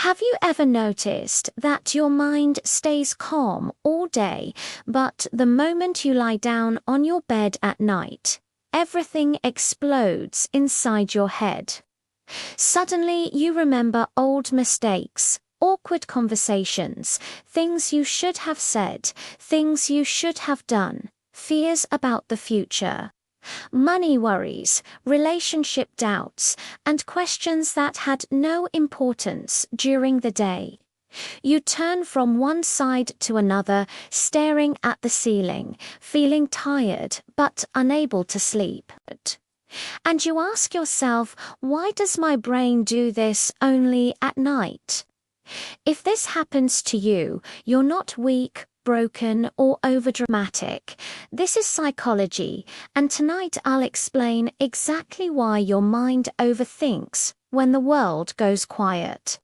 Have you ever noticed that your mind stays calm all day, but the moment you lie down on your bed at night, everything explodes inside your head? Suddenly you remember old mistakes, awkward conversations, things you should have said, things you should have done, fears about the future. Money worries, relationship doubts, and questions that had no importance during the day. You turn from one side to another, staring at the ceiling, feeling tired but unable to sleep. And you ask yourself, why does my brain do this only at night? If this happens to you, you're not weak, broken, or overdramatic. This is psychology, and tonight I'll explain exactly why your mind overthinks when the world goes quiet.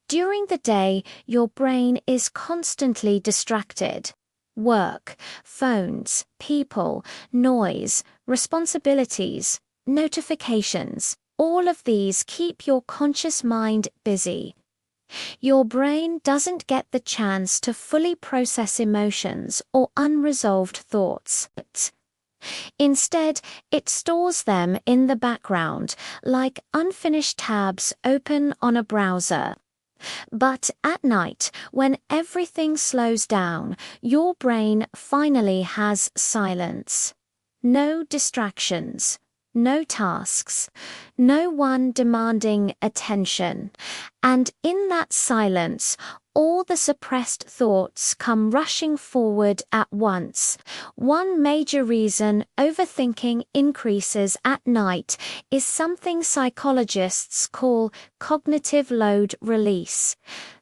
During the day, your brain is constantly distracted. Work, phones, people, noise, responsibilities, notifications, all of these keep your conscious mind busy. Your brain doesn't get the chance to fully process emotions or unresolved thoughts. Instead, it stores them in the background, like unfinished tabs open on a browser. But at night, when everything slows down, your brain finally has silence. No distractions. No tasks, no one demanding attention, and in that silence, all the suppressed thoughts come rushing forward at once. One major reason overthinking increases at night is something psychologists call cognitive load release.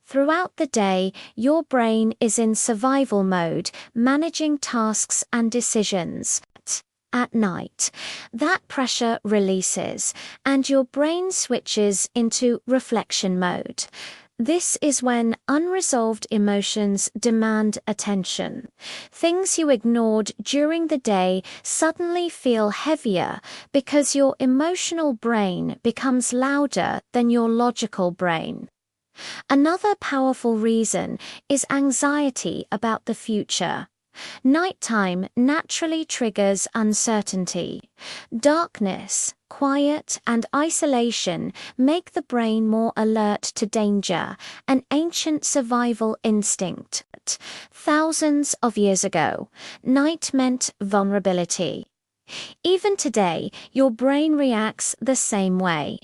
Throughout the day, your brain is in survival mode, managing tasks and decisions. At night, that pressure releases, and your brain switches into reflection mode. This is when unresolved emotions demand attention. Things you ignored during the day suddenly feel heavier because your emotional brain becomes louder than your logical brain. Another powerful reason is anxiety about the future. Nighttime naturally triggers uncertainty. Darkness, quiet, and isolation make the brain more alert to danger, an ancient survival instinct. Thousands of years ago, night meant vulnerability. Even today, your brain reacts the same way.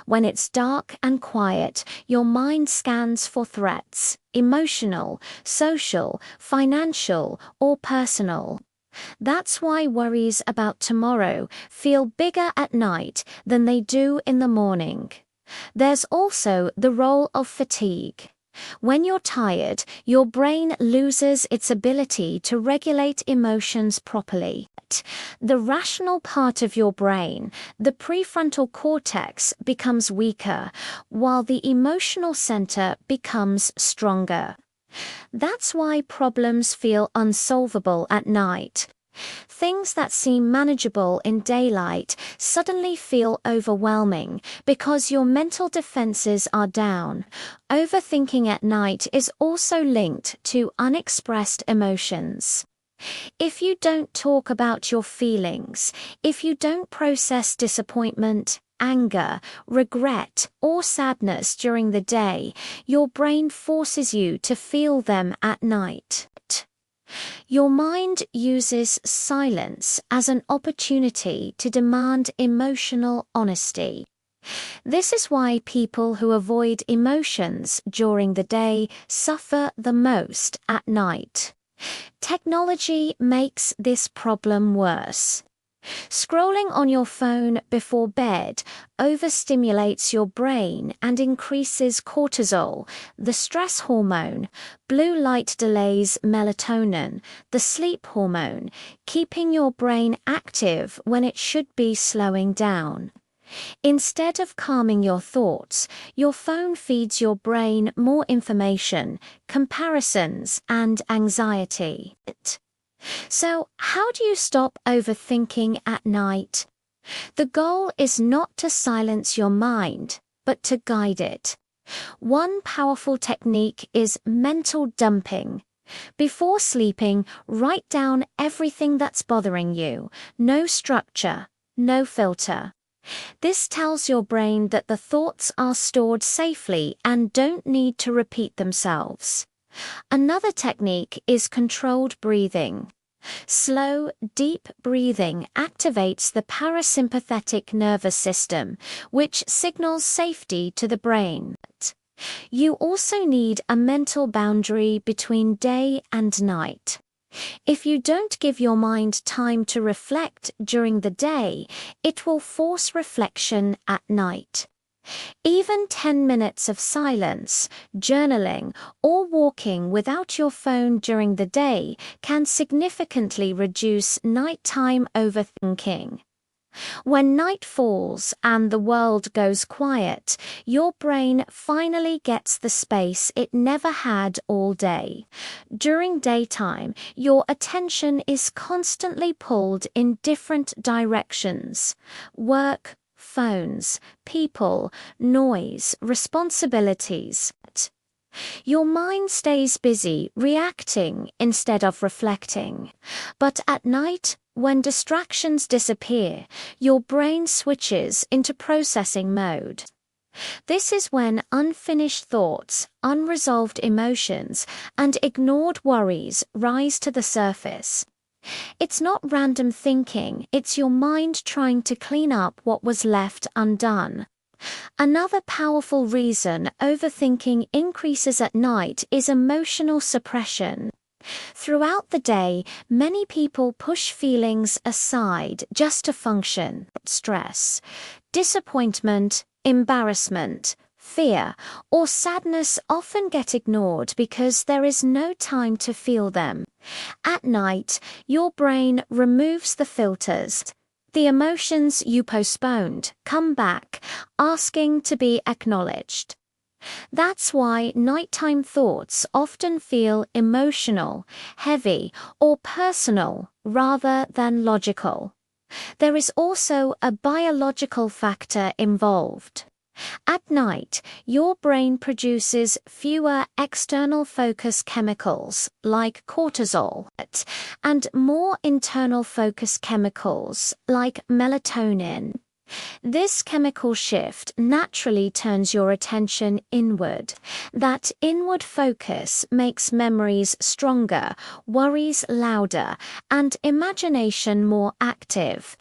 When it's dark and quiet, your mind scans for threats, emotional, social, financial, or personal. That's why worries about tomorrow feel bigger at night than they do in the morning. There's also the role of fatigue. When you're tired, your brain loses its ability to regulate emotions properly. The rational part of your brain, the prefrontal cortex, becomes weaker, while the emotional center becomes stronger. That's why problems feel unsolvable at night. Things that seem manageable in daylight suddenly feel overwhelming because your mental defenses are down. Overthinking at night is also linked to unexpressed emotions. If you don't talk about your feelings, if you don't process disappointment, anger, regret, or sadness during the day, your brain forces you to feel them at night. Your mind uses silence as an opportunity to demand emotional honesty. This is why people who avoid emotions during the day suffer the most at night. Technology makes this problem worse. Scrolling on your phone before bed overstimulates your brain and increases cortisol, the stress hormone. Blue light delays melatonin, the sleep hormone, keeping your brain active when it should be slowing down. Instead of calming your thoughts, your phone feeds your brain more information, comparisons, and anxiety. So, how do you stop overthinking at night? The goal is not to silence your mind, but to guide it. One powerful technique is mental dumping. Before sleeping, write down everything that's bothering you. No structure, no filter. This tells your brain that the thoughts are stored safely and don't need to repeat themselves. Another technique is controlled breathing. Slow, deep breathing activates the parasympathetic nervous system, which signals safety to the brain. You also need a mental boundary between day and night. If you don't give your mind time to reflect during the day, it will force reflection at night. Even 10 minutes of silence, journaling, or walking without your phone during the day can significantly reduce nighttime overthinking. When night falls and the world goes quiet, your brain finally gets the space it never had all day. During daytime, your attention is constantly pulled in different directions. Work, phones, people, noise, responsibilities. Your mind stays busy reacting instead of reflecting. But at night, when distractions disappear, your brain switches into processing mode. This is when unfinished thoughts, unresolved emotions, and ignored worries rise to the surface. It's not random thinking, it's your mind trying to clean up what was left undone. Another powerful reason overthinking increases at night is emotional suppression. Throughout the day, many people push feelings aside just to function. Stress, disappointment, embarrassment, fear, or sadness often get ignored because there is no time to feel them. At night, your brain removes the filters. The emotions you postponed come back, asking to be acknowledged. That's why nighttime thoughts often feel emotional, heavy, or personal rather than logical. There is also a biological factor involved. At night, your brain produces fewer external focus chemicals like cortisol and more internal focus chemicals like melatonin. This chemical shift naturally turns your attention inward. That inward focus makes memories stronger, worries louder, and imagination more active.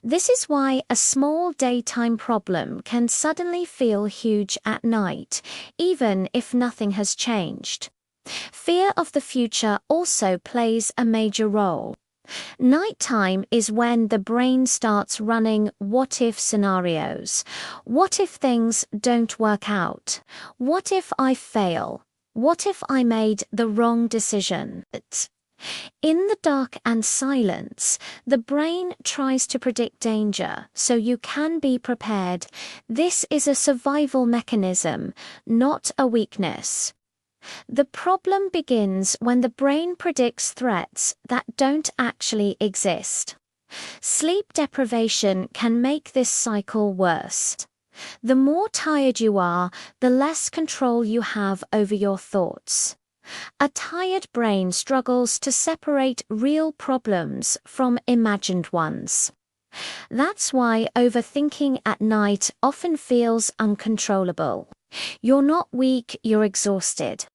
This is why a small daytime problem can suddenly feel huge at night, even if nothing has changed. Fear of the future also plays a major role. Nighttime is when the brain starts running what-if scenarios. What if things don't work out? What if I fail? What if I made the wrong decision? In the dark and silence, the brain tries to predict danger so you can be prepared. This is a survival mechanism, not a weakness. The problem begins when the brain predicts threats that don't actually exist. Sleep deprivation can make this cycle worse. The more tired you are, the less control you have over your thoughts. A tired brain struggles to separate real problems from imagined ones. That's why overthinking at night often feels uncontrollable. You're not weak, you're exhausted.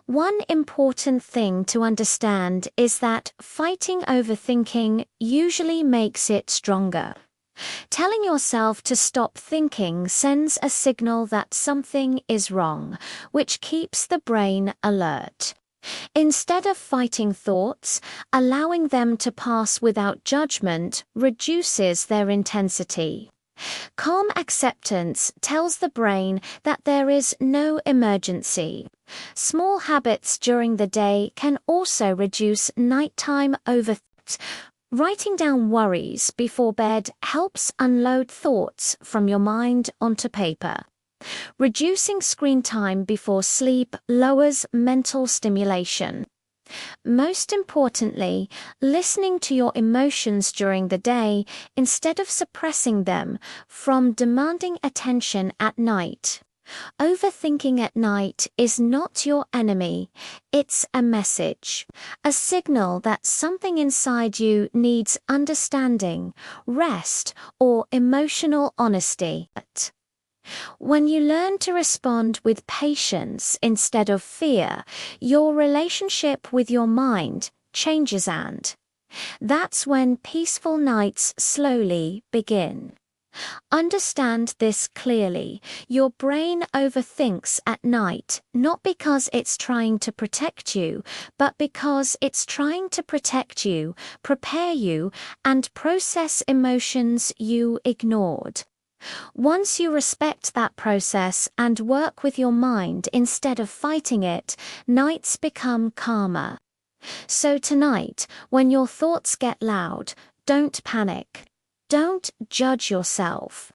One important thing to understand is that fighting overthinking usually makes it stronger. Telling yourself to stop thinking sends a signal that something is wrong, which keeps the brain alert. Instead of fighting thoughts, allowing them to pass without judgment reduces their intensity. Calm acceptance tells the brain that there is no emergency. Small habits during the day can also reduce nighttime overthinking. Writing down worries before bed helps unload thoughts from your mind onto paper. Reducing screen time before sleep lowers mental stimulation. Most importantly, listening to your emotions during the day instead of suppressing them from demanding attention at night. Overthinking at night is not your enemy, it's a message, a signal that something inside you needs understanding, rest, or emotional honesty. When you learn to respond with patience instead of fear, your relationship with your mind changes, and that's when peaceful nights slowly begin. Understand this clearly. Your brain overthinks at night, not because it's trying to protect you, but because it's trying to protect you, prepare you, and process emotions you ignored. Once you respect that process and work with your mind instead of fighting it, nights become calmer. So tonight, when your thoughts get loud, don't panic. Don't judge yourself.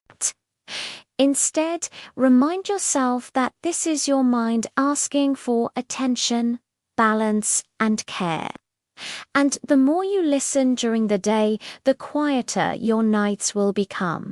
Instead, remind yourself that this is your mind asking for attention, balance, and care. And the more you listen during the day, the quieter your nights will become.